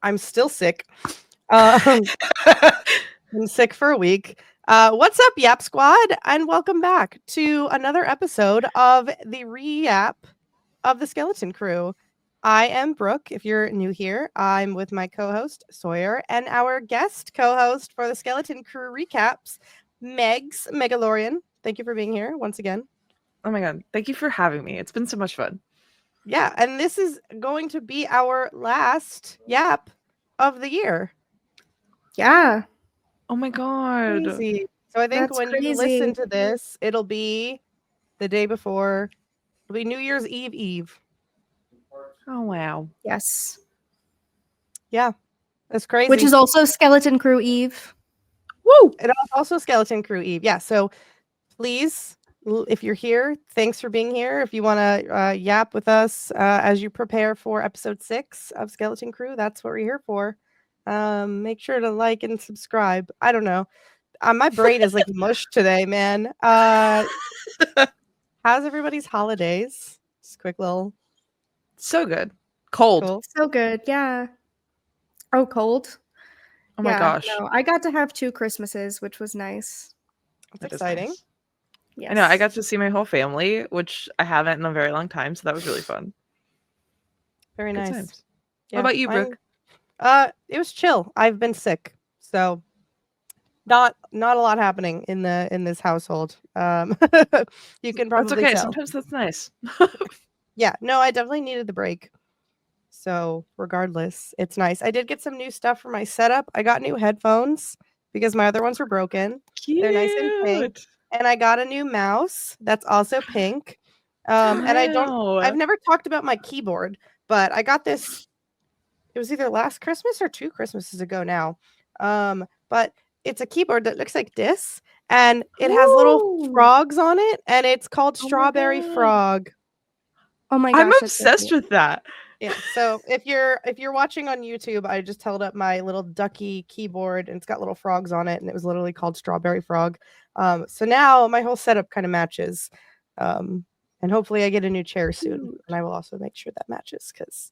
I'm still sick. I'm sick for a week. What's up, Yap Squad? And welcome back to another episode of the Re-Yap of the Skeleton Crew. I am Brooke. If you're new here, I'm with my co-host, Sawyer, and our guest co-host for the Skeleton Crew recaps, Meigs, Meigalorian. Thank you for being here once again. Oh my god, thank you for having me. It's been so much fun. Yeah, and this is going to be our last Yap of the year. Yeah. Oh my god. Crazy. So I think when you listen to this, it'll be the day before. It'll be New Year's Eve. Oh wow. Yes. Yeah, that's crazy. Which is also Skeleton Crew Eve. Woo! It is also Skeleton Crew Eve. Yeah, so please, if you're here, thanks for being here. If you want to yap with us as you prepare for episode 6 of Skeleton Crew, that's what we're here for. Make sure to like and subscribe. I don't know. My brain is like mush today, man. How's everybody's holidays? Just quick little. So good. Cold. Cool. So good. Yeah. Oh, cold. Oh my gosh. No, I got to have 2 Christmases, which was nice. That's exciting. Nice. Yes. I know. I got to see my whole family, which I haven't in a very long time, so that was really fun. Very Good nice. Times. Yeah, what about you, Brooke? It was chill. I've been sick, so not a lot happening in this household. You can probably That's okay. tell. Sometimes that's nice. Yeah, no, I definitely needed the break. So regardless, it's nice. I did get some new stuff for my setup. I got new headphones because my other ones were broken. Cute. They're nice and pink. And I got a new mouse that's also pink. And I've never talked about my keyboard, but I got this. It was either last Christmas or 2 Christmases ago now. But it's a keyboard that looks like this, and it has little frogs on it, and it's called Strawberry Frog. Oh my gosh, I'm obsessed with that. Yeah. So if you're watching on YouTube, I just held up my little ducky keyboard, and it's got little frogs on it, and it was literally called Strawberry Frog. So now my whole setup kind of matches. And hopefully I get a new chair soon, and I will also make sure that matches, because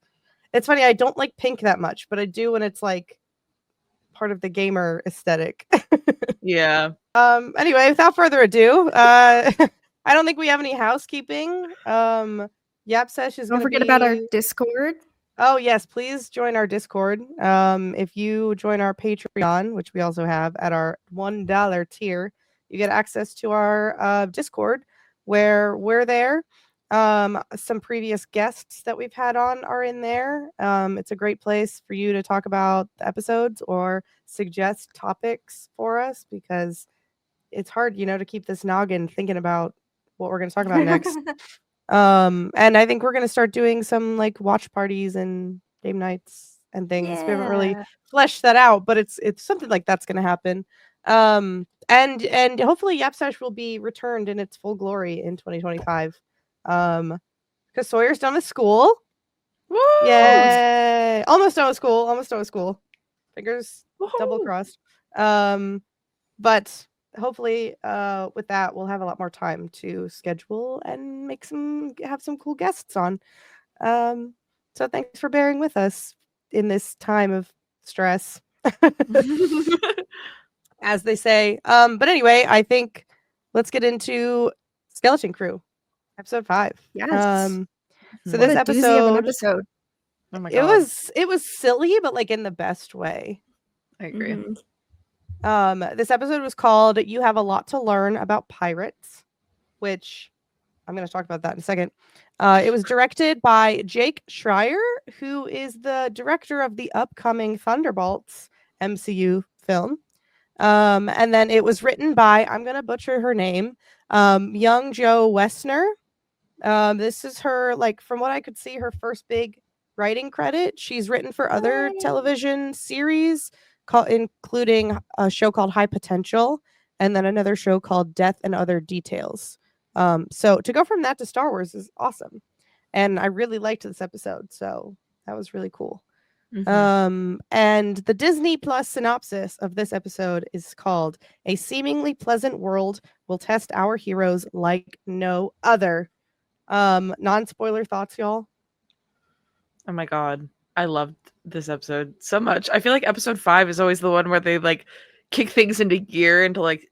it's funny, I don't like pink that much, but I do when it's like part of the gamer aesthetic. Yeah. Anyway, without further ado, I don't think we have any housekeeping. Yap Sesh is Don't forget about our Discord. Oh yes, please join our Discord. If you join our Patreon, which we also have at our $1 tier, you get access to our Discord, where we're there. Some previous guests that we've had on are in there. It's a great place for you to talk about the episodes or suggest topics for us, because it's hard, to keep this noggin thinking about what we're going to talk about next. And I think we're going to start doing some like watch parties and game nights and things. We haven't really fleshed that out, but it's something like that's going to happen. And hopefully Yapsesh will be returned in its full glory in 2025. Because Sawyer's done with school. Woo! Yay! Almost done with school. Fingers double crossed. But hopefully with that we'll have a lot more time to schedule and have some cool guests on. So thanks for bearing with us in this time of stress. As they say. But anyway, I think let's get into Skeleton Crew. Episode 5. Yes. So this episode, oh my God. it was silly, but like in the best way. I agree. This episode was called "You Have a Lot to Learn About Pirates," which I'm going to talk about that in a second. It was directed by Jake Schreier, who is the director of the upcoming Thunderbolts MCU film. And then it was written by, I'm going to butcher her name, Young Jo Wessner. This is her, like, from what I could see, her first big writing credit. She's written for other television series, including a show called High Potential, and then another show called Death and Other Details. So to go from that to Star Wars is awesome. And I really liked this episode, so that was really cool. And the Disney Plus synopsis of this episode is called "A Seemingly Pleasant World Will Test Our Heroes Like No Other." Non-spoiler thoughts, y'all? Oh my God. I loved this episode so much. I feel like episode 5 is always the one where they like kick things into gear into like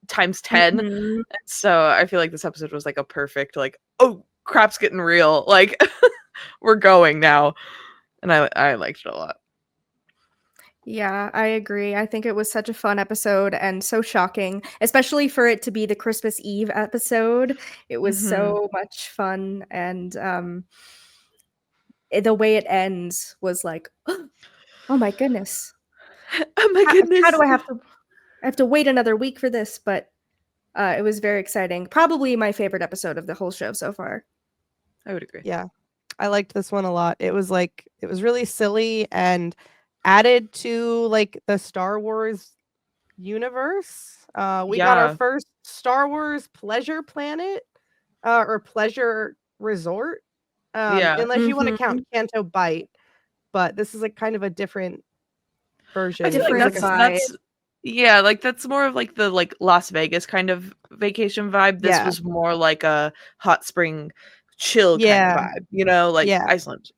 times 10. Mhm. And so I feel like this episode was like a perfect like, oh, crap's getting real. Like we're going now. And I liked it a lot. Yeah, I agree. I think it was such a fun episode and so shocking, especially for it to be the Christmas Eve episode. It was Mhm. so much fun, and the way it ends was like, oh my goodness. Oh my How goodness. do I have to wait another week for this? But it was very exciting. Probably my favorite episode of the whole show so far. I would agree. Yeah. I liked this one a lot. It was really silly and added to like the Star Wars universe. We got our Yeah. first Star Wars pleasure planet or pleasure resort. Yeah. Unless you want to Mhm. count Canto Bight, but this is like kind of a different version. I feel like It was Different like a- that's yeah, like that's more of like the like Las Vegas kind of vacation vibe. This Yeah. was more like a hot spring chill Yeah. kind of vibe, you know, like Yeah. Iceland.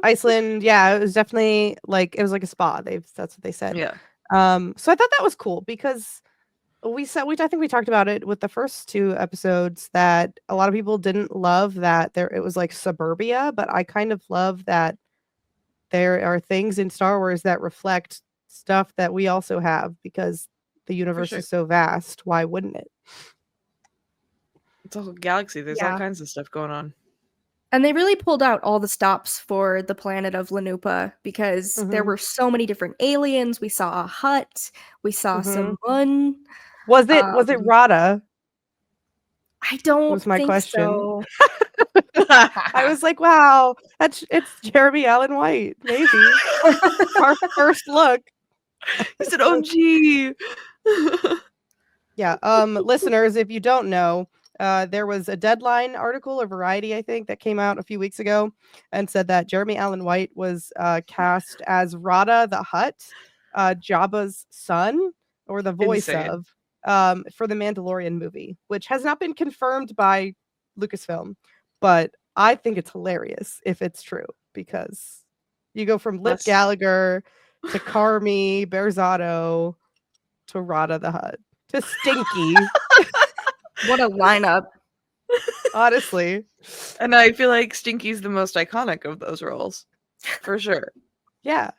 Iceland. Yeah, it was definitely like a spa. That's what they said. Yeah. So I thought that was cool because I think we talked about it with the first 2 episodes that a lot of people didn't love that it was like suburbia, but I kind of love that there are things in Star Wars that reflect stuff that we also have because the universe sure. is so vast. Why wouldn't it? It's a whole galaxy. There's all Yeah. kinds of stuff going on. And they really pulled out all the stops for the planet of Lanupa because there Mhm. were so many different aliens. We saw a hut. We saw Mhm. someone. Was it Rada? I don't Was my think question. so. I was like, wow, it's Jeremy Allen White, maybe. Our first look. He said, "OMG." Yeah. Listeners, if you don't know, there was a Deadline article or Variety, I think, that came out a few weeks ago and said that Jeremy Allen White was cast as Rada the Hutt, Jabba's son, or the voice Insane. of, for the Mandalorian movie, which has not been confirmed by Lucasfilm, but I think it's hilarious if it's true because you go from Lip That's- Gallagher to Carmi Berzotto to Rada the Hutt to Stinky. What a lineup. Honestly. And I feel like Stinky's the most iconic of those roles. For sure. Yeah.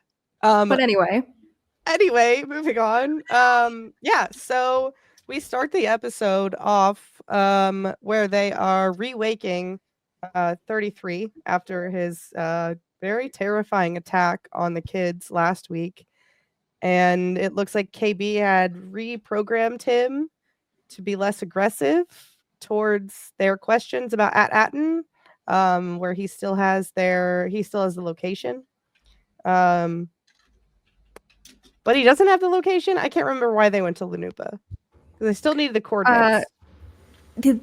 But anyway, Moving on. Yeah, so we start the episode off where they are re-waking 33 after his very terrifying attack on the kids last week. And it looks like KB had reprogrammed him to be less aggressive towards their questions about Atten, where he still has the location. But he doesn't have the location. I can't remember why they went to Lanupa. They still needed the coordinates.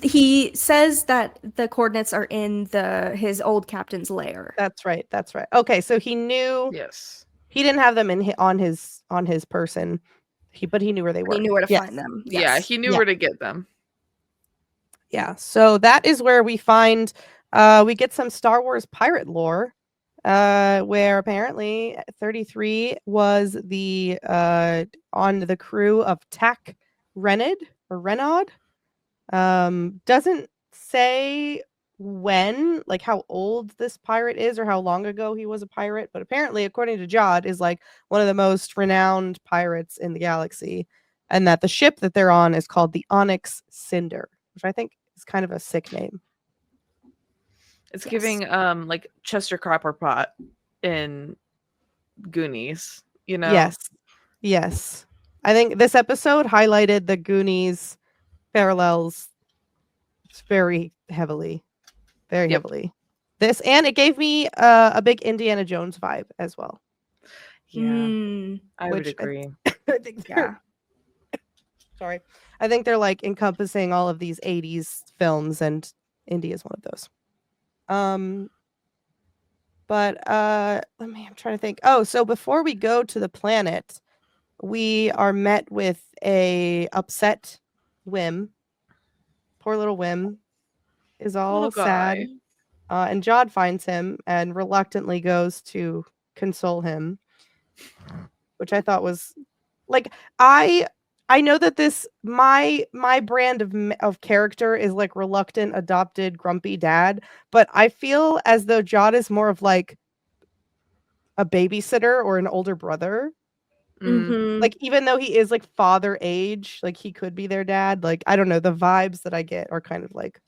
he says that the coordinates are in his old captain's lair. That's right. Okay, so he knew Yes. he didn't have them on his person. But he knew where they were. He knew where to Yes. find them. Yeah, Yes. he knew Yeah. where to get them. Yeah. So that is where we find we get some Star Wars pirate lore. Where apparently 33 was the on the crew of Tak Rennod or Rennod. Doesn't say when, like how old this pirate is or how long ago he was a pirate, but apparently, according to Jod, is like one of the most renowned pirates in the galaxy, and that the ship that they're on is called the Onyx Cinder, which I think is kind of a sick name. It's Yes. giving like Chester Copperpot in Goonies, you know? Yes. I think this episode highlighted the Goonies parallels very heavily. Very Yep. heavily. This, and it gave me a big Indiana Jones vibe as well. Yeah. Mm, I would which I- agree. I think yeah. sorry. I think they're like encompassing all of these 80s films, and Indy is one of those. But I'm trying to think. Oh, so before we go to the planet, we are met with a upset Wim. Poor little Wim is all Little sad. guy. And Jod finds him and reluctantly goes to console him, which I thought was like I know that this my brand of character is like reluctant, adopted, grumpy dad, but I feel as though Jod is more of like a babysitter or an older brother. Mhm. Like even though he is like father age, like he could be their dad. Like I don't know, the vibes that I get are kind of like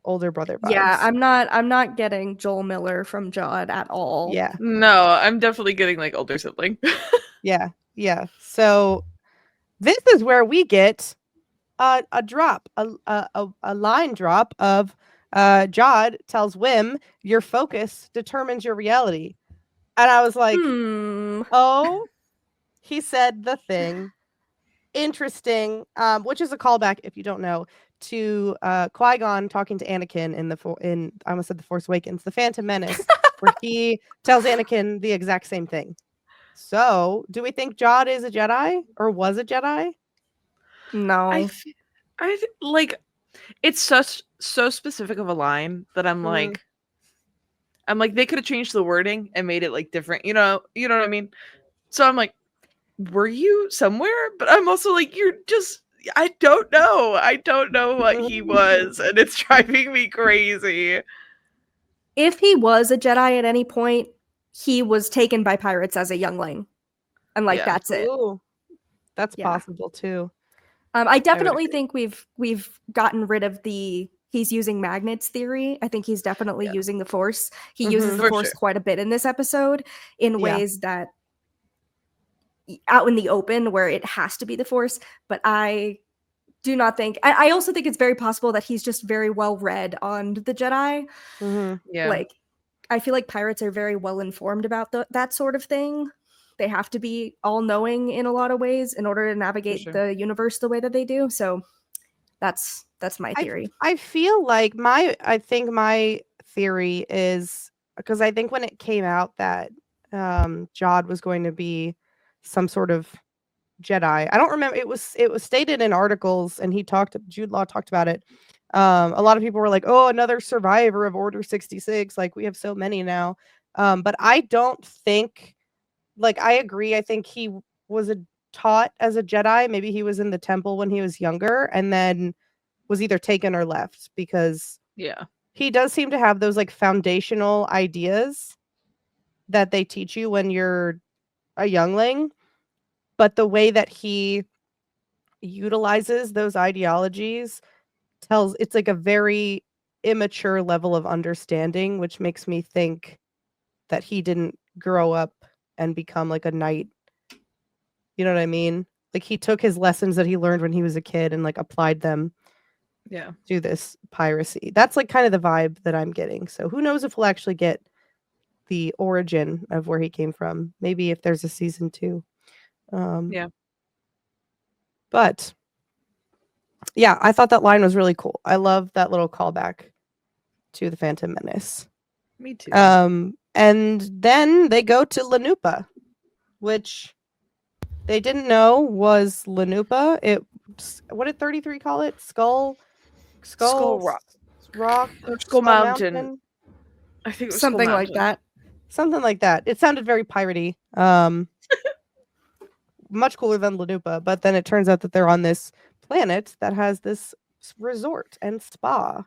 older brother vibes. Yeah, I'm not getting Joel Miller from Jod at all. Yeah. No, I'm definitely getting like older sibling. Yeah. Yeah. So this is where we get a drop, a line drop of Jod tells Wim, your focus determines your reality. And I was like, oh, he said the thing. Interesting. Which is a callback, if you don't know, to Qui-Gon talking to Anakin in I almost said The Force Awakens, The Phantom Menace, where he tells Anakin the exact same thing. So, do we think Jod is a Jedi or was a Jedi? No. I like it's so specific of a line that I'm like they could have changed the wording and made it like different, you know what I mean? So I'm like, were you somewhere? But I'm also like, I don't know what he was, and it's driving me crazy. If he was a Jedi at any point, he was taken by pirates as a youngling. And like Yeah. that's it. Ooh, that's Yeah. possible too. I definitely think we've gotten rid of the he's using magnets theory. I think he's definitely using the Force. He uses the For Force sure. quite a bit in this episode in ways that out in the open where it has to be the Force. But I do not think. I also think it's very possible that he's just very well read on the Jedi. Yeah. Like, I feel like pirates are very well informed about that sort of thing. They have to be all-knowing in a lot of ways in order to navigate the universe the way that they do. So that's my theory. I feel like I think my theory is because I think when it came out that Jod was going to be some sort of Jedi. I don't remember. It was stated in articles, and Jude Law talked about it. A lot of people were like, "Oh, another survivor of Order 66. Like we have so many now." But I don't think. Like I agree. I think he was taught as a Jedi. Maybe he was in the temple when he was younger, and then was either taken or left because he does seem to have those like foundational ideas that they teach you when you're a youngling. But the way that he utilizes those ideologies it's like a very immature level of understanding, which makes me think that he didn't grow up and become like a knight. You know what I mean? Like he took his lessons that he learned when he was a kid and like applied them to this piracy. That's like kind of the vibe that I'm getting. So who knows if we'll actually get the origin of where he came from. Maybe if there's a season 2. But yeah, I thought that line was really cool. I love that little callback to the Phantom Menace. Me too. And then they go to Lanupa, which they didn't know was Lanupa. What did 33 call it? Skull Rock, Skull Mountain. I think it was something like that. Something like that. It sounded very piratey. Much cooler than Lanupa, but then it turns out that they're on this planet that has this resort and spa,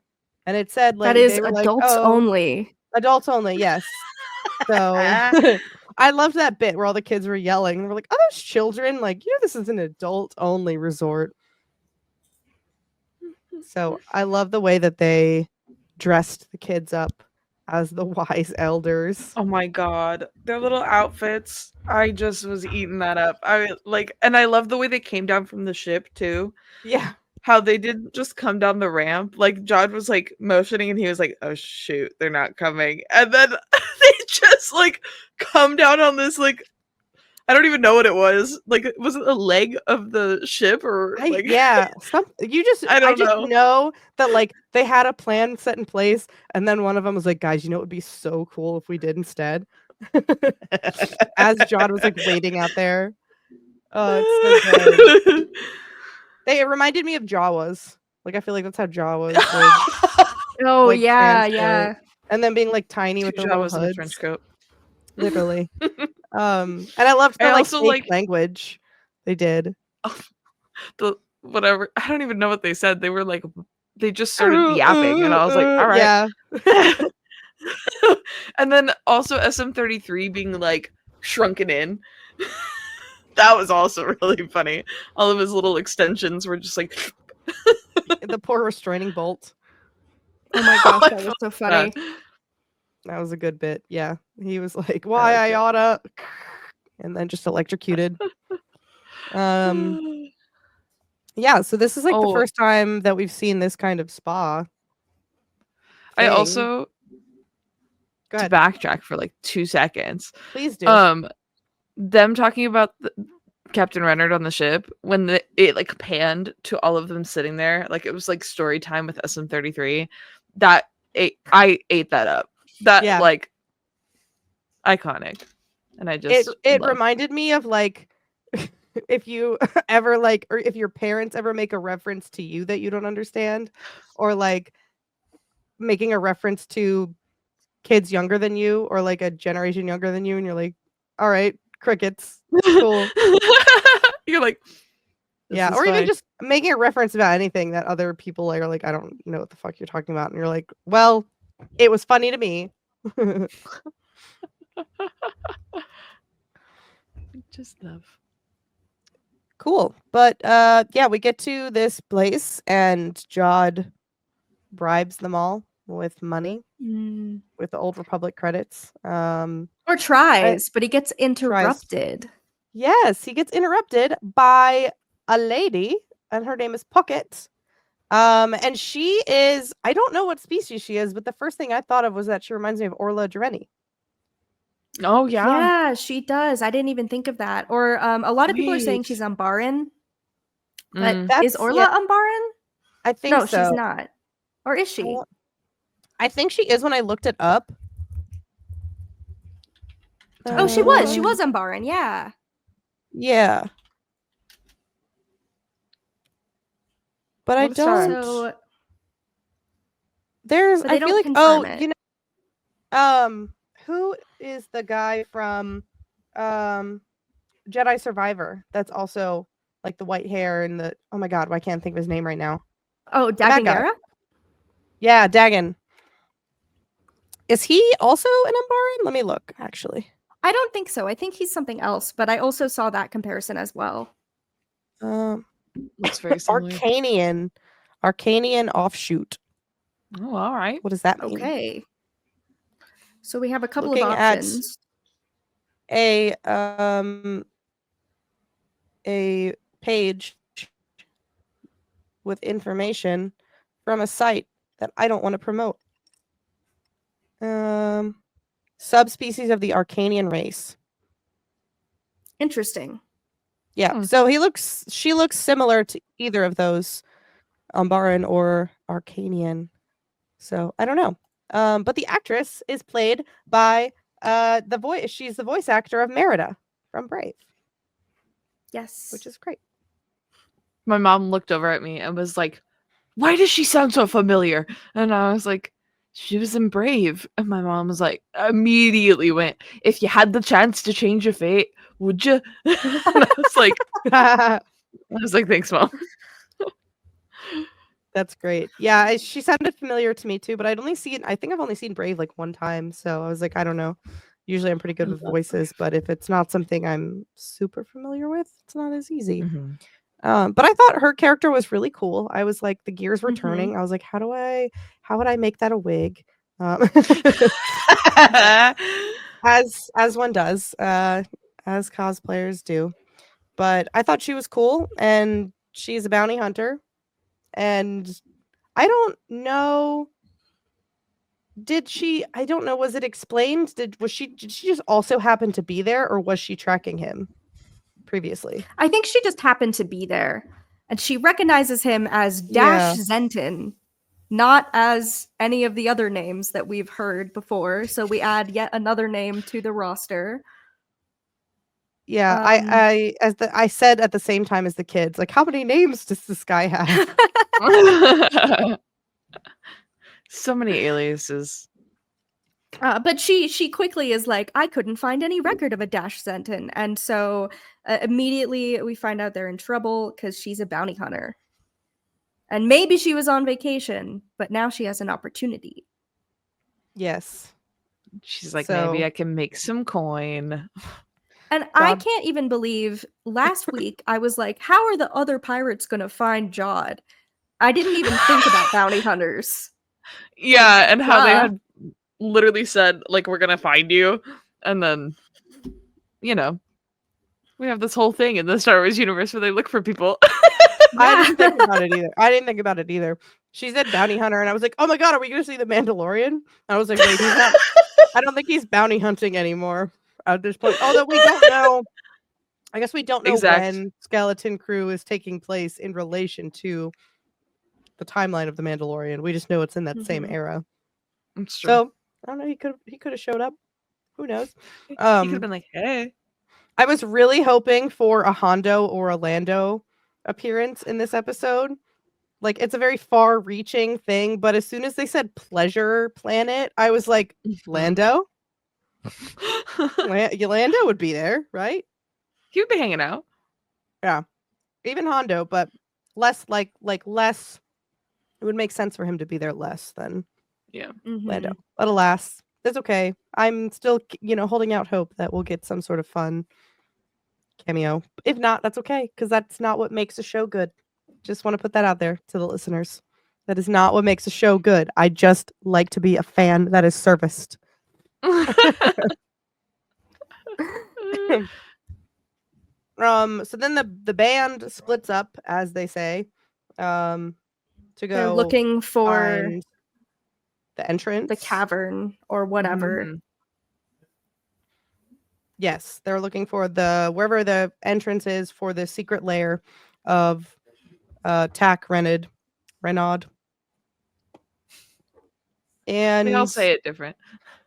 and it said like that is they were adults only. Adults only, yes. So I loved that bit where all the kids were yelling. We're like, "Are those children? Like, this is an adult only resort." So I love the way that they dressed the kids up as the wise elders. Oh my god, their little outfits. I just was eating that up. And I love the way they came down from the ship too. Yeah. How they didn't just come down the ramp. Like Jod was like motioning and he was like, "Oh shoot, they're not coming." And then they just like come down on this like I don't even know what it was. Like was it a leg of the ship or like I just know that like they had a plan set in place and then one of them was like, "Guys, it would be so cool if we did instead." As Jod was like waiting out there. Oh, it's so good. It reminded me of Jawas. Like I feel like that's how Jawas would Oh like, yeah, transport. yeah. And then being like tiny with Two the little Jawas in a hoods. trench coat. Literally. And I loved the I like also, fake like- language they did. The whatever. I don't even know what they said. They were like, they just started yapping, and I was like, all right. Yeah. And then also SM33 being like shrunken in. That was also really funny. All of his little extensions were just like The poor restraining bolt. Oh my gosh, that was so funny. That was a good bit. Yeah. He was like, why I oughta, and then just electrocuted. Yeah, so this is like the first time that we've seen this kind of spa. I thing. also Go to ahead. backtrack for like 2 seconds. Please do. Them talking about Captain Rennod on the ship when it like panned to all of them sitting there, like it was like story time with SM33. I ate that up. That like iconic, and I just it reminded me of like if you ever like, or if your parents ever make a reference to you that you don't understand, or like making a reference to kids younger than you or like a generation younger than you, and you're like, all right, crickets, cool. You're like, yeah, or even just making a reference about anything that other people are like, I don't know what the fuck you're talking about, and you're like, well, it was funny to me. Just love. Cool. But yeah, we get to this place and Jod bribes them all with money, with the Old Republic credits. Or tries, but he gets interrupted. Yes, he gets interrupted by a lady, and her name is Pocket. And she is, I don't know what species she is, but the first thing I thought of was that she reminds me of Orla Jareni. Oh yeah. Yeah, she does. I didn't even think of that. Or a lot of people are saying she's Umbaran. But is Orla Umbaran? I think no, so. She's not. Or is she? I think she is when I looked it up. Oh, she was. She was Umbaran, yeah. Yeah. But I don't. So, there's. I feel like. Oh, it. you know. Who is the guy from Jedi Survivor? That's also like the white hair and the. Oh my god, I can't think of his name right now. Oh, Dagan Gera? Yeah, Dagan. Is he also an Umbaran? Let me look. Actually, I don't think so. I think he's something else. But I also saw that comparison as well. Looks very similar. Arcanian offshoot. Oh, all right. What does that mean? Okay. So we have a couple of options. A page with information from a site that I don't want to promote. Subspecies of the Arcanian race. Interesting. Yeah. So she looks similar to either of those, Umbaran or Arcanian. So I don't know. But the actress is played by she's the voice actor of Merida from Brave. Yes. Which is great. My mom looked over at me and was like, why does she sound so familiar? And I was like, she was in Brave. And my mom was like, immediately went, if you had the chance to change your fate, would you? And I was like, thanks, Mom. That's great. Yeah, she sounded familiar to me too, but I think I've only seen Brave like one time. So I was like, I don't know. Usually I'm pretty good with voices, but if it's not something I'm super familiar with, it's not as easy. But I thought her character was really cool. I was like, the gears were turning. I was like, how would I make that a wig? As one does, as cosplayers do. But I thought she was cool, and she's a bounty hunter. And I don't know. I don't know. Was it explained? Did she just also happen to be there, or was she tracking him previously? I think she just happened to be there, and she recognizes him as Dash Zenton, not as any of the other names that we've heard before. So we add yet another name to the roster. Yeah, I said at the same time as the kids, like, how many names does this guy have? So many aliases. But she quickly is like, I couldn't find any record of a dash sentence, and so immediately we find out they're in trouble because she's a bounty hunter, and maybe she was on vacation, but now she has an opportunity. Yes. She's like, So- maybe I can make some coin. And I Jod- can't even believe last week I was like, how are the other pirates gonna find Jod? I didn't even think about bounty hunters. Yeah, and how they duh. had literally said, like, we're gonna find you. And then, you know, we have this whole thing in the Star Wars universe where they look for people. I didn't think about it either. She said bounty hunter, and I was like, oh my god, are we going to see the Mandalorian? And I was like, wait, he's not. I don't think he's bounty hunting anymore at this point. Although we don't know. I guess we don't know when Skeleton Crew is taking place in relation to the timeline of the Mandalorian. We just know it's in that same era. It's true. So I don't know. He could have showed up. Who knows? He could have been like, hey. I was really hoping for a Hondo or a Lando appearance in this episode. Like, it's a very far-reaching thing, but as soon as they said Pleasure Planet, I was like, Lando? Lando would be there, right? He would be hanging out. Yeah. Even Hondo, but less less. It would make sense for him to be there less than Lando. But alas, that's okay. I'm still, holding out hope that we'll get some sort of fun cameo. If not, that's okay, because that's not what makes a show good. Just want to put that out there to the listeners. That is not what makes a show good. I just like to be a fan that is serviced. So then the band splits up, as they say, to go. They're looking for find the entrance, the cavern or whatever. Mhm. Yes, they're looking for wherever the entrance is for the secret lair of Tak Rennod. And They all say it different.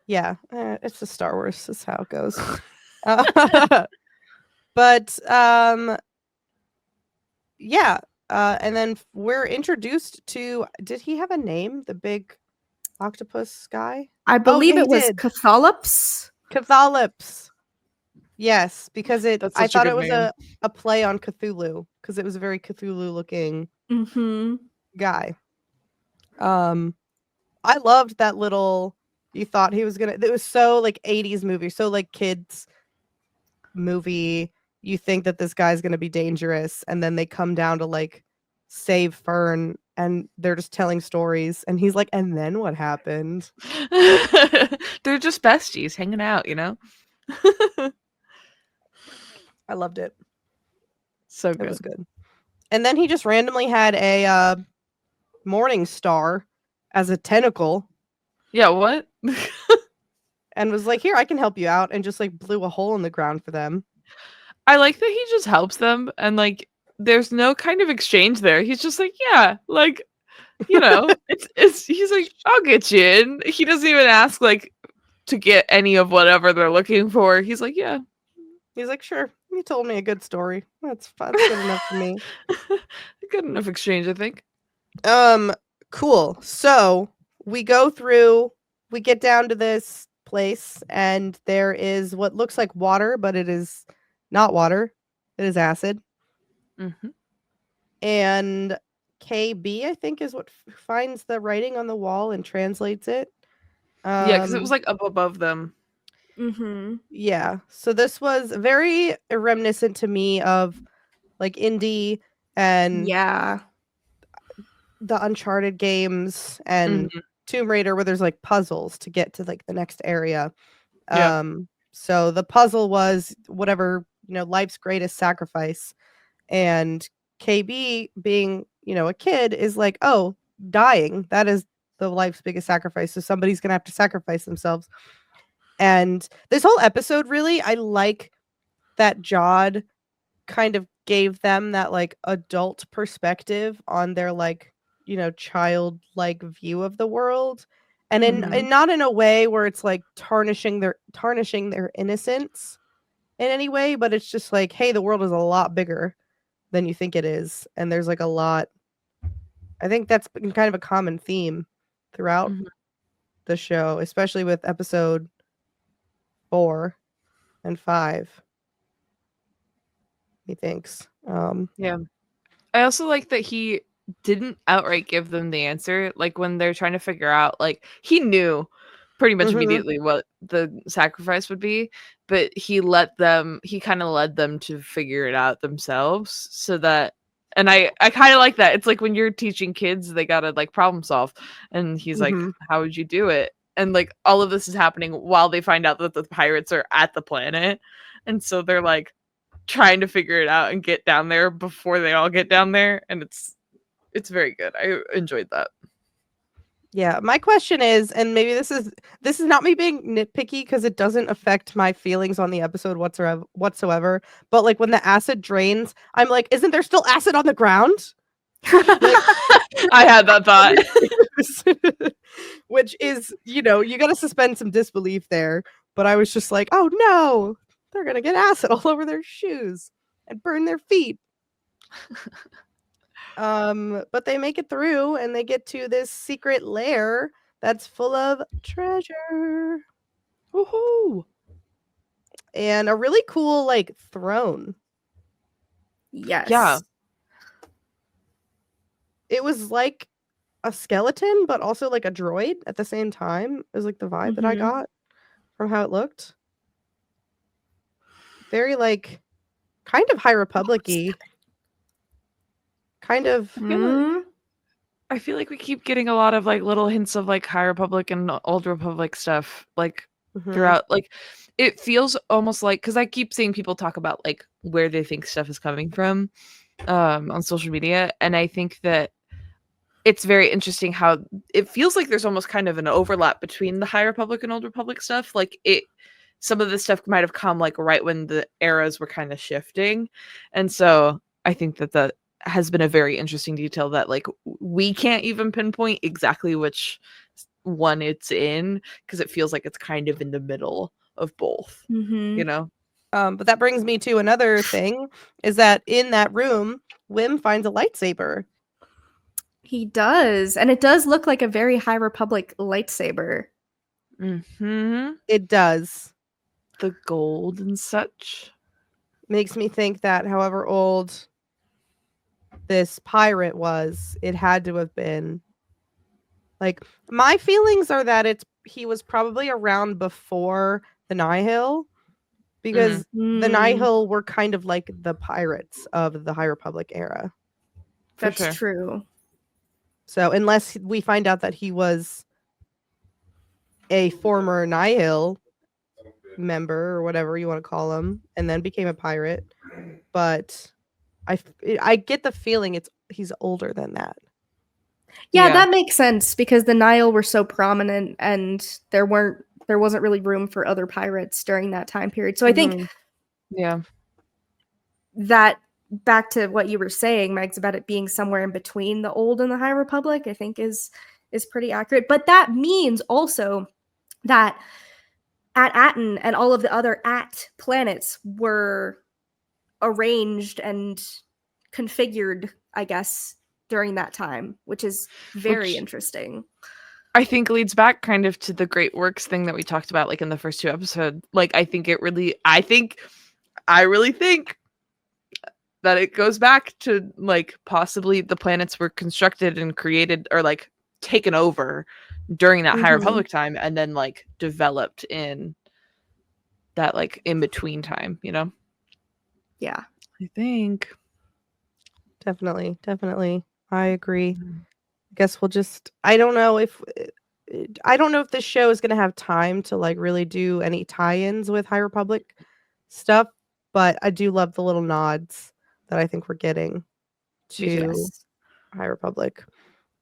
Yeah, it's the Star Wars. That's how it goes. But yeah, and then we're introduced to. Did he have a name? The big octopus guy? I believe yeah, it he was did. Catholips. Catholips. Yes, because I That's such a thought good it was name. a play on Cthulhu, because it was a very Cthulhu looking guy. I loved that little. You thought he was gonna. It was so like 80s movie, so like kids movie. You think that this guy's gonna be dangerous, and then they come down to like save Fern, and they're just telling stories, and he's like, and then what happened? They're just besties hanging out, I loved it. So It good. was good. And then he just randomly had a morning star as a tentacle. Yeah, what? And was like, here, I can help you out, and just like blew a hole in the ground for them. I like that he just helps them, and like there's no kind of exchange there. He's just like, yeah, like, it's he's like, I'll get you in. He doesn't even ask like to get any of whatever they're looking for. He's like, yeah. He's like, sure, you told me a good story. That's fun. That's good enough for me. Good enough exchange, I think. Cool. So we go through, we get down to this place, and there is what looks like water, but it is not water. It is acid. And KB, I think, is what finds the writing on the wall and translates it. Yeah, because it was like up above them. Yeah. So this was very reminiscent to me of like Indie and the Uncharted games and Tomb Raider, where there's like puzzles to get to like the next area. So the puzzle was whatever, life's greatest sacrifice. And KB, being, a kid, is like, oh, dying. That is the life's biggest sacrifice. So somebody's going to have to sacrifice themselves. And this whole episode, really, I like that Jod kind of gave them that like adult perspective on their like, childlike view of the world. And and not in a way where it's like tarnishing their innocence in any way, but it's just like, hey, the world is a lot bigger than you think it is. And there's like a lot. I think that's been kind of a common theme throughout the show, especially with episode 4 and 5. He thinks. Yeah. I also like that he didn't outright give them the answer. Like when they're trying to figure out, like he knew pretty much immediately what the sacrifice would be, but he kind of led them to figure it out themselves so that, and I kind of like that. It's like when you're teaching kids, they gotta like problem solve. And he's like, how would you do it? And like all of this is happening while they find out that the pirates are at the planet. And so they're like trying to figure it out and get down there before they all get down there. And it's very good. I enjoyed that. Yeah, my question is, and maybe this is not me being nitpicky because it doesn't affect my feelings on the episode whatsoever. But like when the acid drains, I'm like, isn't there still acid on the ground? I had that thought. Which is, you got to suspend some disbelief there. But I was just like, oh no, they're gonna get acid all over their shoes and burn their feet. But they make it through and they get to this secret lair that's full of treasure. Woohoo! And a really cool like throne. Yes. Yeah. It was like a skeleton, but also like a droid at the same time. It was like the vibe that I got from how it looked. Very like kind of High Republic-y. Kind of. I feel like we keep getting a lot of like little hints of like High Republic and Old Republic stuff like throughout. Like it feels almost like, because I keep seeing people talk about like where they think stuff is coming from on social media, and I think that it's very interesting how it feels like there's almost kind of an overlap between the High Republic and Old Republic stuff. Like some of this stuff might have come like right when the eras were kind of shifting, and so I think that has been a very interesting detail that like we can't even pinpoint exactly which one it's in because it feels like it's kind of in the middle of both, but that brings me to another thing, is that in that room Wim finds a lightsaber. He does, and it does look like a very High Republic lightsaber. It does. The gold and such makes me think that however old this pirate was, it had to have been like, my feelings are that he was probably around before the Nihil, because the Nihil were kind of like the pirates of the High Republic era. That's true. So unless we find out that he was a former Nihil member or whatever you want to call him and then became a pirate, but I get the feeling he's older than that. Yeah, that makes sense because the Nile were so prominent and there wasn't really room for other pirates during that time period. So I think that, back to what you were saying, Meigs, about it being somewhere in between the Old and the High Republic, I think is pretty accurate. But that means also that at Aten and all of the other At planets were arranged and configured, I guess, during that time, which is very interesting. I think leads back kind of to the great works thing that we talked about like in the first 2 episodes. Like I really think that it goes back to like possibly the planets were constructed and created or like taken over during that High Republic time and then like developed in that like in between time, Yeah, I think definitely I agree. I guess we'll just, I don't know if this show is going to have time to like really do any tie-ins with High Republic stuff, but I do love the little nods that I think we're getting to High Republic.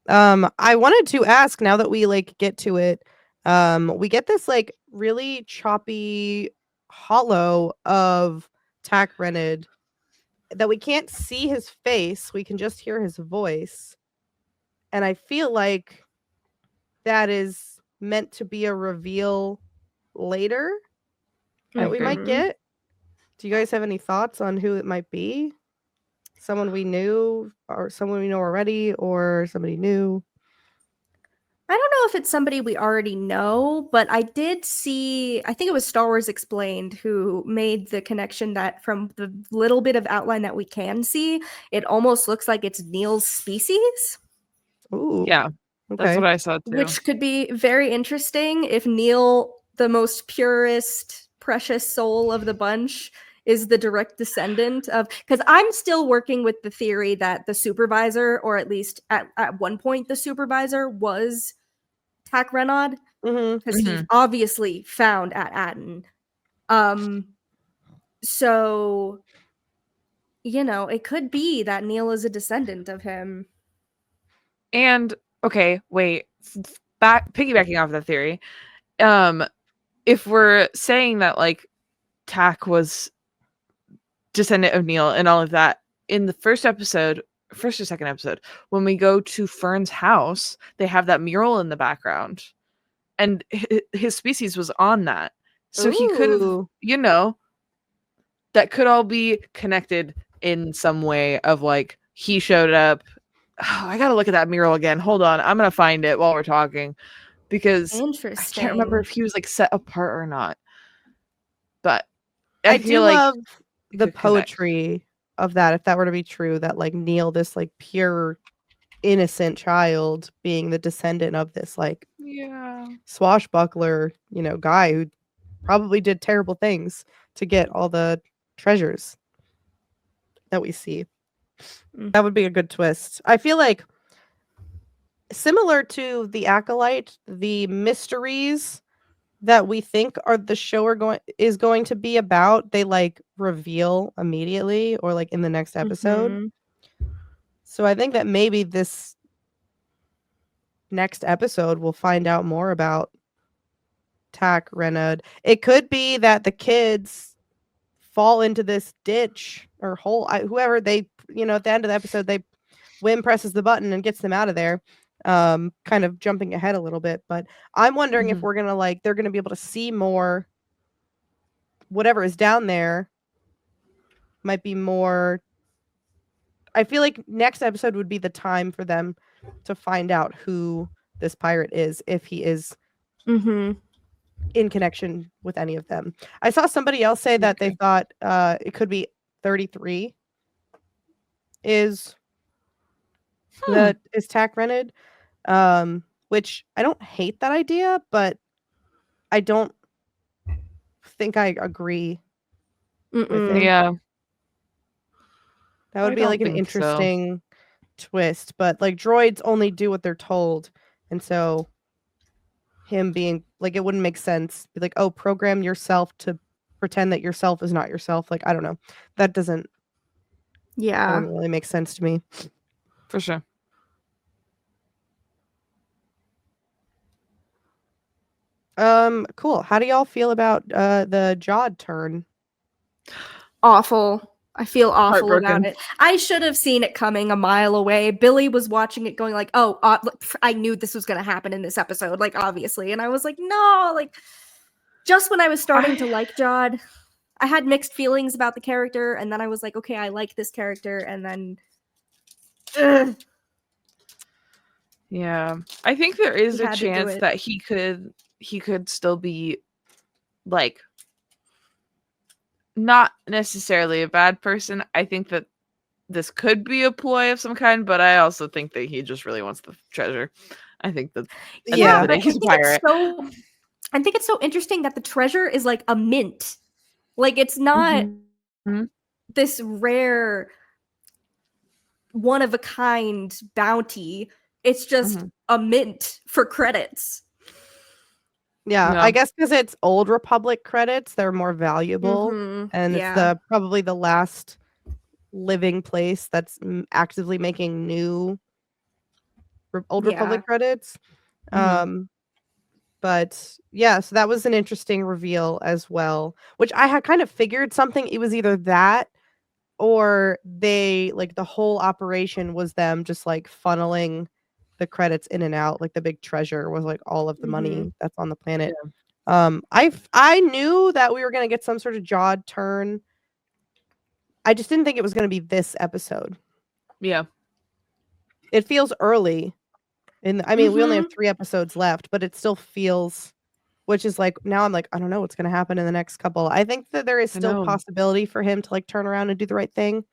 I wanted to ask, now that we like get to it, we get this like really choppy hollow of Tak Rennod that we can't see his face, we can just hear his voice. And I feel like that is meant to be a reveal later that we might get. Do you guys have any thoughts on who it might be? Someone we knew, or someone we know already, or somebody new? I don't know if it's somebody we already know, but I did see, I think it was Star Wars Explained who made the connection that from the little bit of outline that we can see, it almost looks like it's Neil's species. Ooh. Yeah, that's Okay. what I saw too. Which could be very interesting if Neil, the most purest, precious soul of the bunch, is the direct descendant of, because I'm still working with the theory that the supervisor, or at least at one point the supervisor, was Tak Rennod, because he's obviously found at Atten. So, you know, it could be that Neil is a descendant of him. And okay, wait, piggybacking off that theory, if we're saying that like Tak was descendant of Neil and all of that, in the first or second episode, when we go to Fern's house, they have that mural in the background, and his species was on that. So he could have, you know, that could all be connected in some way of like, he showed up. Oh, I gotta look at that mural again. Hold on. I'm gonna find it while we're talking, because I can't remember if he was like set apart or not. But I feel do like love the poetry of that, if that were to be true, that like Neil, this like pure innocent child, being the descendant of this like swashbuckler, you know, guy who probably did terrible things to get all the treasures that we see. That would be a good twist. I feel like similar to the Acolyte, the mysteries that we think are the show is going to be about, they like reveal immediately or like in the next episode. So I think that maybe this next episode we'll find out more about Tak Rennod. It could be that the kids fall into this ditch or hole, whoever they, you know, at the end of the episode, Wim presses the button and gets them out of there. Kind of jumping ahead a little bit, but I'm wondering if we're gonna like, they're gonna be able to see more. Whatever is down there might be more. I feel like next episode would be the time for them to find out who this pirate is, if he is in connection with any of them. I saw somebody else say that they thought it could be 33 is Tak Rennod, which I don't hate that idea, but I don't think I agree with it. Yeah, that would be like an interesting twist, but like droids only do what they're told, and so him being like, it wouldn't make sense. Be like, oh, program yourself to pretend that yourself is not yourself. Like, I don't know. That doesn't really make sense to me. For sure. Cool. How do y'all feel about the Jod turn? Awful. I feel awful about it. I should have seen it coming a mile away. Billy was watching it going like, oh, I knew this was going to happen in this episode, like, obviously. And I was like, no, like, just when I was starting to like Jod, I had mixed feelings about the character. And then I was like, okay, I like this character. And then... Yeah. I think there is a chance that he could still be, like, not necessarily a bad person. I think that this could be a ploy of some kind, but I also think that he just really wants the treasure. I think that he's a pirate. I think it's so interesting that the treasure is like a mint. Like, it's not this rare, one of a kind bounty. It's just a mint for credits. Yeah, I guess because it's Old Republic credits, they're more valuable, and it's probably the last living place that's actively making new Old Republic credits. But yeah, so that was an interesting reveal as well, which I had kind of figured something. It was either that or they, like, the whole operation was them just like funneling the credits in and out, like the big treasure was like all of the money that's on the planet. I knew that we were gonna get some sort of Jod turn. I just didn't think it was gonna be this episode. Yeah, it feels early I mean, we only have Mhm. 3 episodes left, but it still feels, which is like, now I'm like, I don't know what's gonna happen in the next couple. I think that there is I still know. possibility for him to like turn around and do the right thing.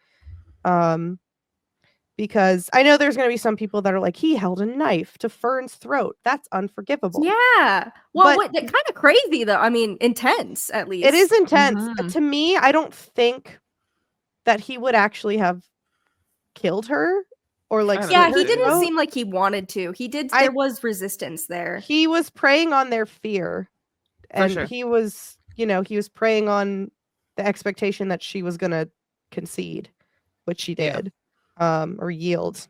Because I know there's gonna be some people that are like, he held a knife to Fern's throat. That's unforgivable. Yeah. Well, But what kind of crazy though. I mean, intense at least. it is intense. Mhm. To me, I don't think that he would actually have killed her or like I don't slit Yeah, her he think didn't throat. seem like he wanted to. He did. I There was resistance there. He was preying on their fear, For and sure. he was, he was preying on the expectation that she was gonna concede, which she Yeah. did, or yield.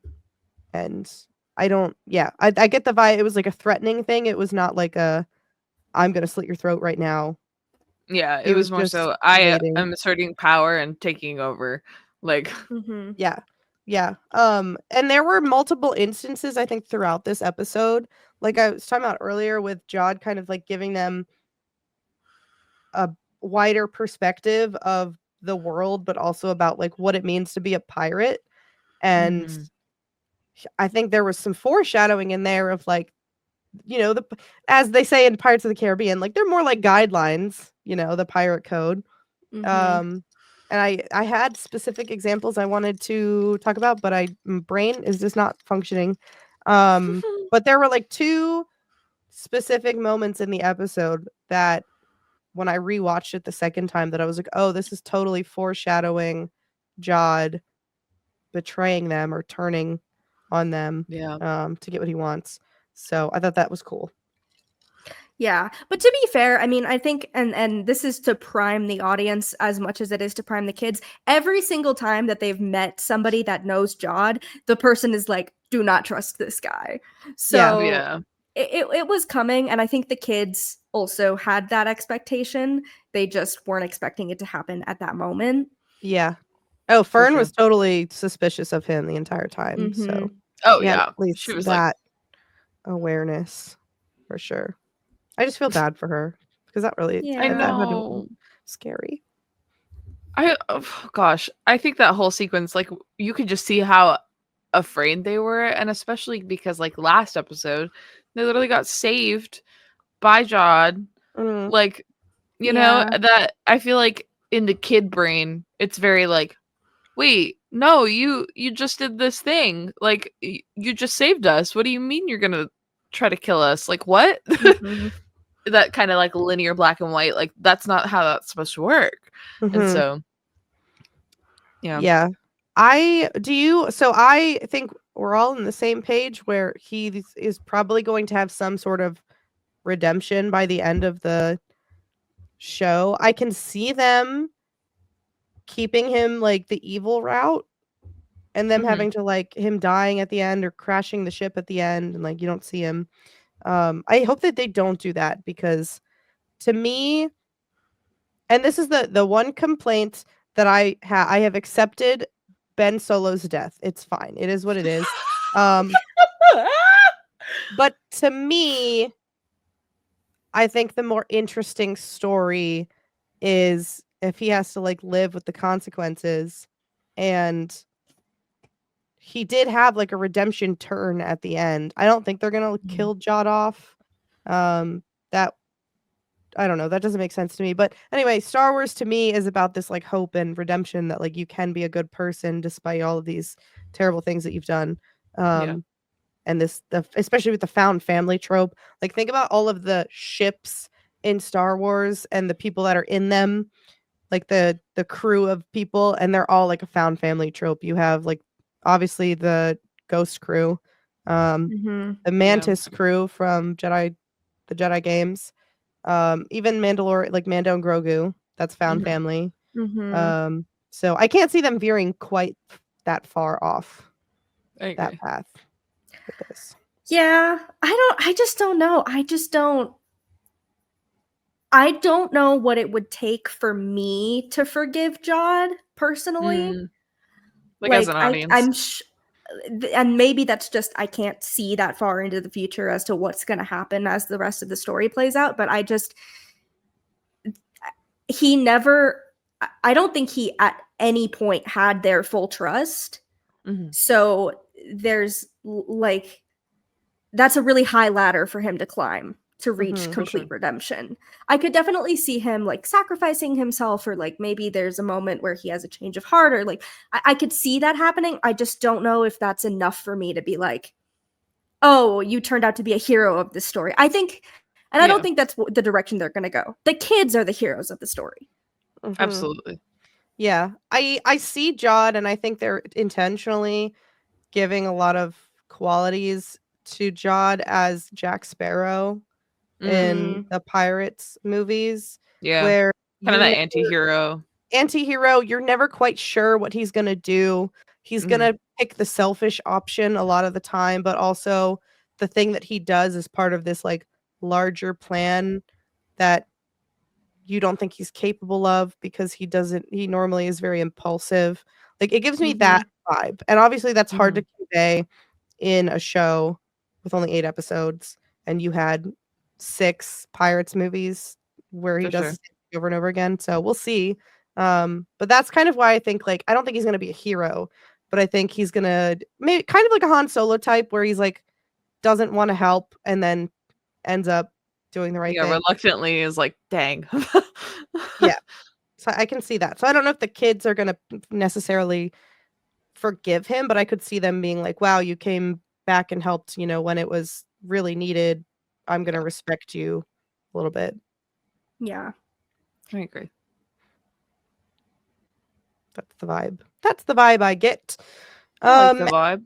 And I get the vibe. It was like a threatening thing. It was not like I'm gonna slit your throat right now. Yeah, it He was was more just so I waiting. am asserting power and taking over. Like, Mm-hmm. Yeah. Yeah. And there were multiple instances, I think, throughout this episode. Like I was talking about earlier with Jod kind of like giving them a wider perspective of the world, but also about like what it means to be a pirate. And mhm. I think there was some foreshadowing in there of like, as they say in Pirates of the Caribbean, like they're more like guidelines, the pirate code. Mm-hmm. And I had specific examples I wanted to talk about, but my brain is just not functioning. But there were like 2 specific moments in the episode that when I rewatched it the second time that I was like, "Oh, this is totally foreshadowing Jod betraying them or turning on them Yeah. to get what he wants." So I thought that was cool. Yeah, but to be fair, I mean, I think, and this is to prime the audience as much as it is to prime the kids. Every single time that they've met somebody that knows Jod, the person is like, "Do not trust this guy." Yeah. So Yeah. it was coming, and I think the kids also had that expectation. They just weren't expecting it to happen at that moment. Yeah. Oh, For Fern sure. was totally suspicious of him the entire time. So Mm-hmm. Oh she had yeah. at least She was like, that awareness for sure. I just feel bad for her because that really I Yeah. that had to be know. scary. Gosh, I think that whole sequence, like, you could just see how afraid they were, and especially because, like, last episode, they literally got saved by Jod. Mm, Like, Yeah. that I feel like in the kid brain, it's very like, wait, no, you just did this thing. Like, you just saved us. What do you mean you're gonna try to kill us? Like, what? Mm-hmm. That kind of like linear black and white. Like, that's not how that's supposed to work. And mhm. so, yeah. Yeah. So I think we're all on the same page where he is probably going to have some sort of redemption by the end of the show. I can see them keeping him like the evil route and them Mhm. having to like him dying at the end or crashing the ship at the end and like you don't see him. I hope that they don't do that because to me, and this is the one complaint that I have accepted Ben Solo's death. It's fine. It is what it is. But to me, I think the more interesting story is if he has to like live with the consequences. And he did have like a redemption turn at the end. I don't think they're gonna kill Jod off. That I don't know. That doesn't make sense to me. But anyway, Star Wars to me is about this like hope and redemption that like you can be a good person despite all of these terrible things that you've done. Yeah. And especially with the found family trope. Like think about all of the ships in Star Wars and the people that are in them, like the crew of people, and they're all like a found family trope. You have like obviously the Ghost crew, Mm-hmm. the Mantis crew from the Jedi games. Even Mandalorian, like Mando and Grogu, that's found Mhm. family. Mm-hmm. So I can't see them veering quite that far off I that agree. path with this. Yeah, I just don't know. I don't know what it would take for me to forgive Jod personally. Like, as an audience. And maybe that's just I can't see that far into the future as to what's going to happen as the rest of the story plays out, but he never I don't think he at any point had their full trust. Mhm. So there's like that's a really high ladder for him to climb to reach Mhm, for complete sure. redemption. I could definitely see him like sacrificing himself, or like maybe there's a moment where he has a change of heart, or like I could see that happening. I just don't know if that's enough for me to be like, oh, you turned out to be a hero of this story. I think, and I don't Yeah. think that's the direction they're going to go. The kids are the heroes of the story. mhm. Absolutely. Yeah, I see Jod, and I think they're intentionally giving a lot of qualities to Jod as Jack Sparrow in the Pirates movies, Yeah. where Kind of you're that anti-hero. anti-hero, you're never quite sure what he's gonna do. He's gonna pick the selfish option a lot of the time, but also the thing that he does is part of this like larger plan that you don't think he's capable of, because he normally is very impulsive. Like, it gives me that vibe. And obviously that's hard to convey in a show with only 8 episodes, and you had 6 Pirates movies where he For does sure. the same thing over and over again. So we'll see. But that's kind of why I think, like, I don't think he's gonna be a hero, but I think he's gonna maybe kind of like a Han Solo type, where he's like doesn't want to help and then ends up doing the right Yeah, thing. reluctantly is like, dang. Yeah. So I can see that. So I don't know if the kids are gonna necessarily forgive him, but I could see them being like, wow, you came back and helped, when it was really needed. I'm gonna respect you a little bit. Yeah. I agree. That's the vibe. That's the vibe I get. I like the vibe.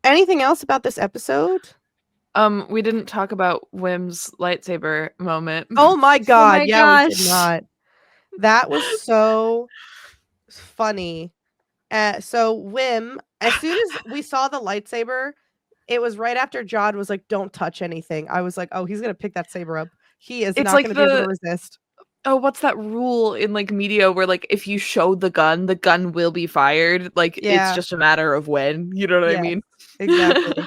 Anything else about this episode? We didn't talk about Wim's lightsaber moment. Oh my god, my yeah, we did gosh. not. That was so funny. So Wim, as soon as we saw the lightsaber, it was right after Jod was like, "Don't touch anything." I was like, "Oh, he's gonna pick that saber up. He is It's not like gonna be able to resist." oh, what's that rule in like media where like if you show the gun will be fired? Like it's Yeah. just a matter of when. You know what I Yes, mean? exactly.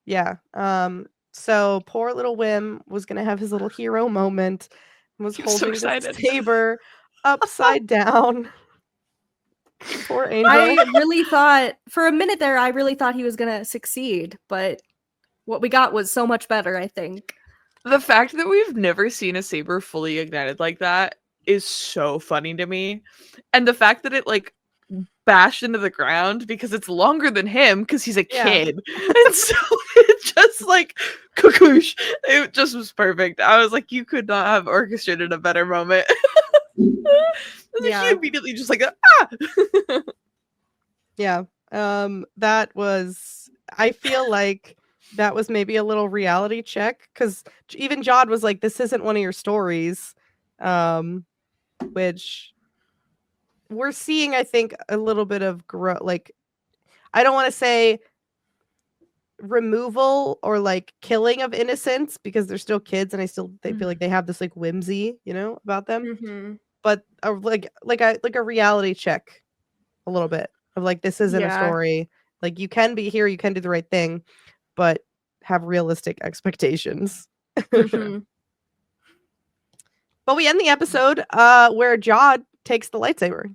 Yeah. So poor little Wim was gonna have his little hero moment, and was He was so holding the excited. saber upside down. Poor Angel. I really thought, for a minute there, I really thought he was going to succeed, but what we got was so much better, I think. The fact that we've never seen a saber fully ignited like that is so funny to me. And the fact that it like bashed into the ground because it's longer than him because he's a Yeah. kid. And so it just like cuckoosh. It just was perfect. I was like, you could not have orchestrated a better moment. And then he Yeah. immediately just like ah. Yeah. That was, I feel like that was maybe a little reality check, because even Jod was like, "This isn't one of your stories," which we're seeing, I think, a little bit of like, I don't want to say removal or like killing of innocence, because they're still kids, and they feel like they have this like whimsy, about them. Mm-hmm. But a reality check, a little bit of like, this isn't a Yeah. story. Like, you can be here, you can do the right thing, but have realistic expectations. Mm-hmm. But we end the episode where Jod takes the lightsaber.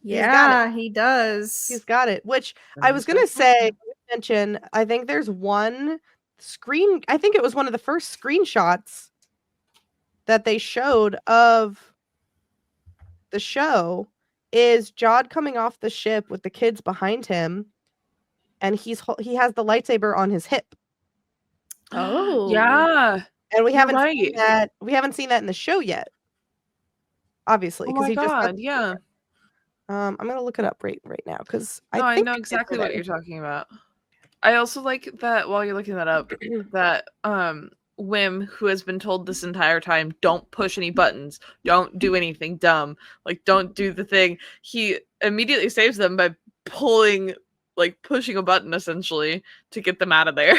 Yeah, he does. He's got it. Which I was gonna say, mention, I think there's one screen. I think it was one of the first screenshots that they showed of the show. Is Jod coming off the ship with the kids behind him, and he has the lightsaber on his hip. Oh. Yeah. And we You're haven't seen right. that. We haven't seen that in the show yet. Obviously, Oh because my he just got god, the yeah. saber. I'm gonna look it up right now, because No, I think know I did exactly what today. you're talking about. I also like that while you're looking that up, that Wim, who has been told this entire time, don't push any buttons, don't do anything dumb, like don't do the thing, he immediately saves them by pushing a button essentially to get them out of there.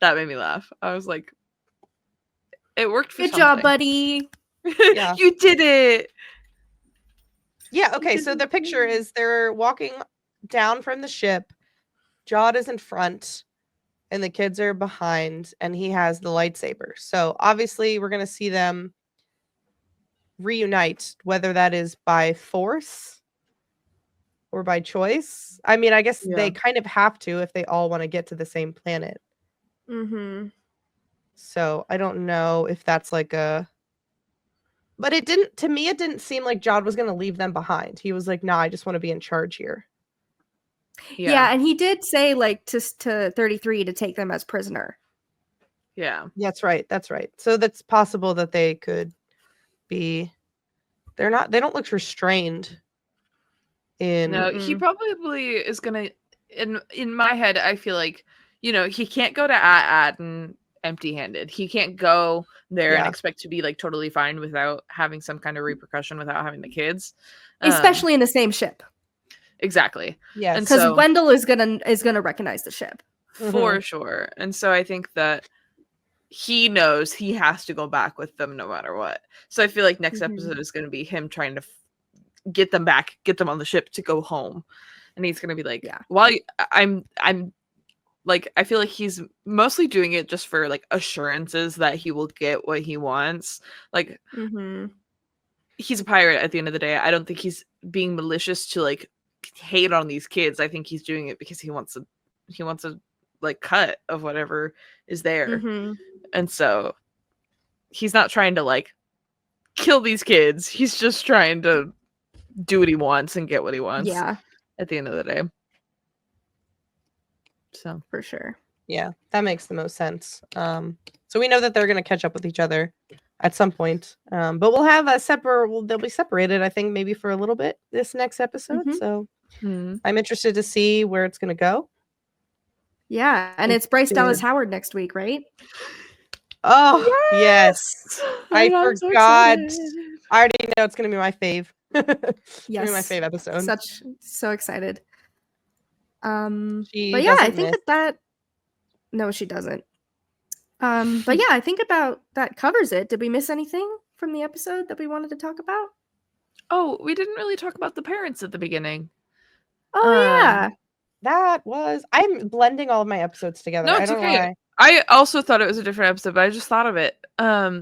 That made me laugh. I was like, it worked for Good something. job, buddy. Yeah. You did it. Yeah, okay, so the picture is they're walking down from the ship. Jod is in front, and the kids are behind, and he has the lightsaber. So obviously we're going to see them reunite, whether that is by force or by choice. I mean, I guess Yeah. they kind of have to if they all want to get to the same planet. Mm-hmm. So I don't know if that's like a. But it didn't seem like Jod was going to leave them behind. He was like, nah, I just want to be in charge here. Yeah, and he did say like to 33 to take them as prisoner. Yeah. That's right. That's right. So that's possible that they could be. They don't look restrained. No, he probably is gonna. In my head, I feel like he can't go to Aden empty-handed. He can't go there and expect to be like totally fine without having some kind of repercussion, without having the kids, especially in the same ship. Exactly. Yes, and because so, Wendell is gonna recognize the ship for sure. And so I think that he knows he has to go back with them no matter what. So I feel like next episode is going to be him trying to get them back, get them on the ship to go home. And he's going to be like, while I'm like, I feel like he's mostly doing it just for like assurances that he will get what he wants. Like, he's a pirate at the end of the day. I don't think he's being malicious to like hate on these kids. I think he's doing it because he wants a like cut of whatever is there. And so he's not trying to like kill these kids. He's just trying to do what he wants and get what he wants. Yeah. At the end of the day. So for sure. Yeah, that makes the most sense. So we know that they're going to catch up with each other at some point. But we'll have they'll be separated, I think, maybe for a little bit this next episode. So I'm interested to see where it's going to go. Yeah, and it's Bryce Dallas Howard next week, right? Oh, yes. I forgot. I already know it's going to be my fave. Yes. My fave episode. So excited. She but yeah, I think that no, she doesn't. But yeah, I think about that covers it. Did we miss anything from the episode that we wanted to talk about? Oh, we didn't really talk about the parents at the beginning. Oh yeah. I'm blending all of my episodes together. No, it's okay. Why. I also thought it was a different episode, but I just thought of it. Like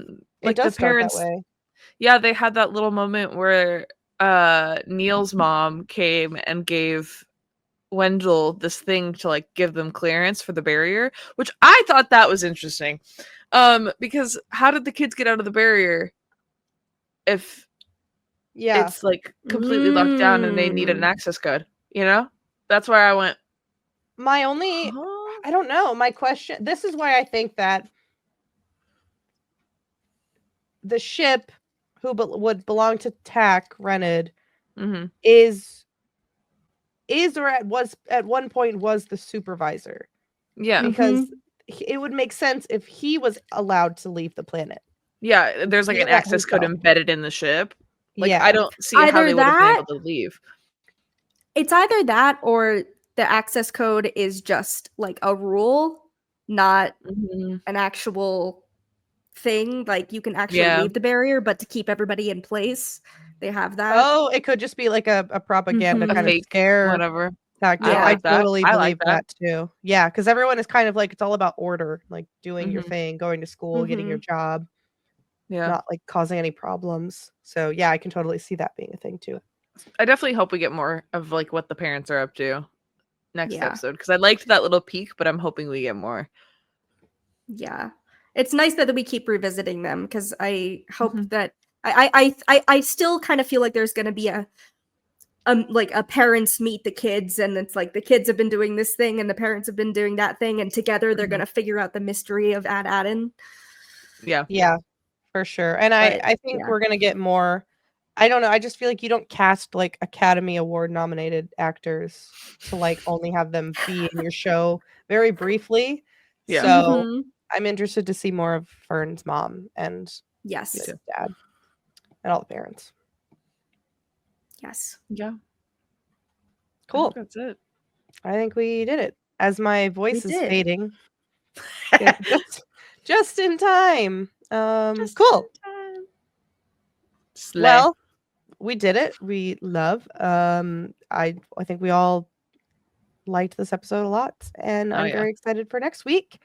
it does the parents, start that way. Yeah, they had that little moment where Neil's mom came and gave Wendell this thing to like give them clearance for the barrier, which I thought that was interesting. Because how did the kids get out of the barrier if it's like completely locked down and they need an access code? That's where I went. I don't know. My question, this is why I think that the ship who would belong to Tak Rennod is or was at one point was the supervisor. Yeah. Because it would make sense if he was allowed to leave the planet. Yeah, there's like an access code embedded in the ship. Like I don't see either how they would have been able to leave. It's either that or the access code is just like a rule, not an actual thing. Like you can actually leave the barrier, but to keep everybody in place, they have that. Oh, it could just be like a propaganda kind of scare. Whatever. Tactic. I totally believe that too. Yeah, because everyone is kind of like, it's all about order, like doing your thing, going to school, getting your job. Yeah. Not like causing any problems. So yeah, I can totally see that being a thing too. I definitely hope we get more of like what the parents are up to next episode, because I liked that little peek, but I'm hoping we get more. Yeah, it's nice that we keep revisiting them, because I hope that I still kind of feel like there's going to be like a parents meet the kids, and it's like the kids have been doing this thing and the parents have been doing that thing, and together they're going to figure out the mystery of Aden. Yeah, for sure. And I think we're going to get more. I don't know. I just feel like you don't cast like Academy Award nominated actors to like only have them be in your show very briefly. Yeah. So I'm interested to see more of Fern's mom and his dad and all the parents. Yes. Yeah. Cool. That's it. I think we did it. As my voice is fading. just in time. Cool. Well, we did it. We love. I think we all liked this episode a lot, and I'm very excited for next week.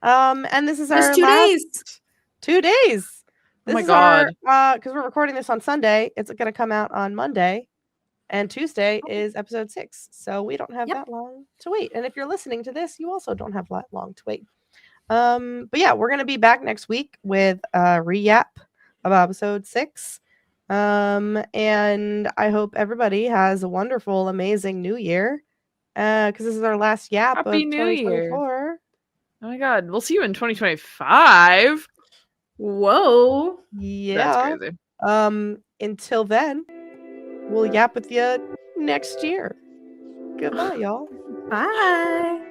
And this is our last 2 days. 2 days. Oh my god! Because we're recording this on Sunday, it's going to come out on Monday. And Tuesday is episode 6. So we don't have that long to wait. And if you're listening to this, you also don't have that long to wait. But yeah, we're going to be back next week with Re-Yap about episode 6. And I hope everybody has a wonderful, amazing new year. Because this is our last Yap Happy of New Year. 2024. Oh my god, we'll see you in 2025. Whoa. Yeah. That's crazy. Until then, we'll yap with you next year. Goodbye, y'all. Bye.